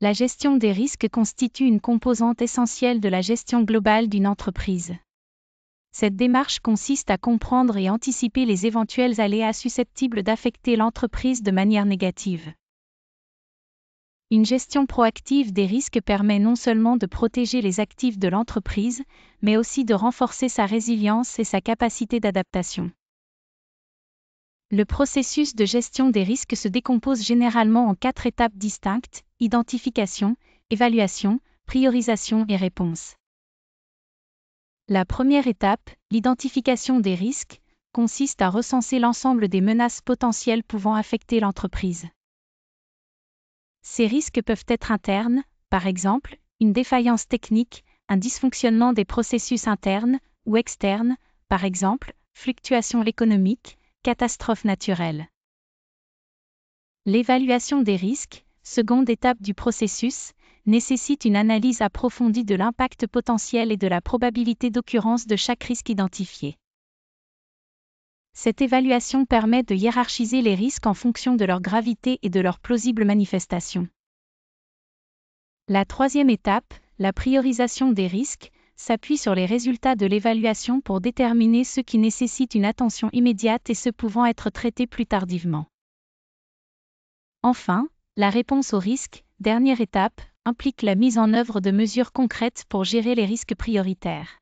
La gestion des risques constitue une composante essentielle de la gestion globale d'une entreprise. Cette démarche consiste à comprendre et anticiper les éventuels aléas susceptibles d'affecter l'entreprise de manière négative. Une gestion proactive des risques permet non seulement de protéger les actifs de l'entreprise, mais aussi de renforcer sa résilience et sa capacité d'adaptation. Le processus de gestion des risques se décompose généralement en 4 étapes distinctes: identification, évaluation, priorisation et réponse. La première étape, l'identification des risques, consiste à recenser l'ensemble des menaces potentielles pouvant affecter l'entreprise. Ces risques peuvent être internes, par exemple, une défaillance technique, un dysfonctionnement des processus internes, ou externes, par exemple, fluctuations économiques, catastrophes naturelles. L'évaluation des risques, seconde étape du processus, nécessite une analyse approfondie de l'impact potentiel et de la probabilité d'occurrence de chaque risque identifié. Cette évaluation permet de hiérarchiser les risques en fonction de leur gravité et de leur plausible manifestation. La troisième étape, la priorisation des risques, s'appuie sur les résultats de l'évaluation pour déterminer ceux qui nécessitent une attention immédiate et ceux pouvant être traités plus tardivement. Enfin, la réponse aux risques, dernière étape, implique la mise en œuvre de mesures concrètes pour gérer les risques prioritaires.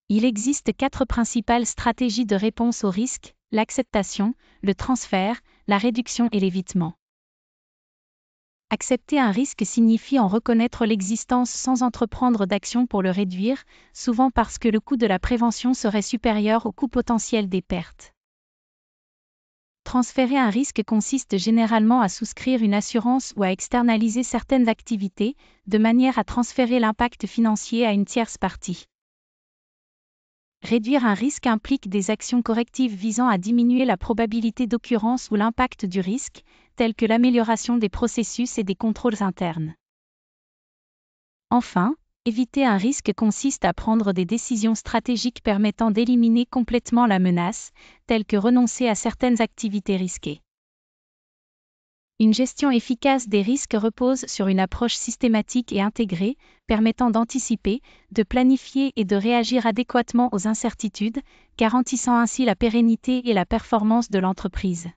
Il existe 4 principales stratégies de réponse aux risques: l'acceptation, le transfert, la réduction et l'évitement. Accepter un risque signifie en reconnaître l'existence sans entreprendre d'action pour le réduire, souvent parce que le coût de la prévention serait supérieur au coût potentiel des pertes. Transférer un risque consiste généralement à souscrire une assurance ou à externaliser certaines activités, de manière à transférer l'impact financier à une tierce partie. Réduire un risque implique des actions correctives visant à diminuer la probabilité d'occurrence ou l'impact du risque, telles que l'amélioration des processus et des contrôles internes. Enfin, éviter un risque consiste à prendre des décisions stratégiques permettant d'éliminer complètement la menace, telles que renoncer à certaines activités risquées. Une gestion efficace des risques repose sur une approche systématique et intégrée, permettant d'anticiper, de planifier et de réagir adéquatement aux incertitudes, garantissant ainsi la pérennité et la performance de l'entreprise.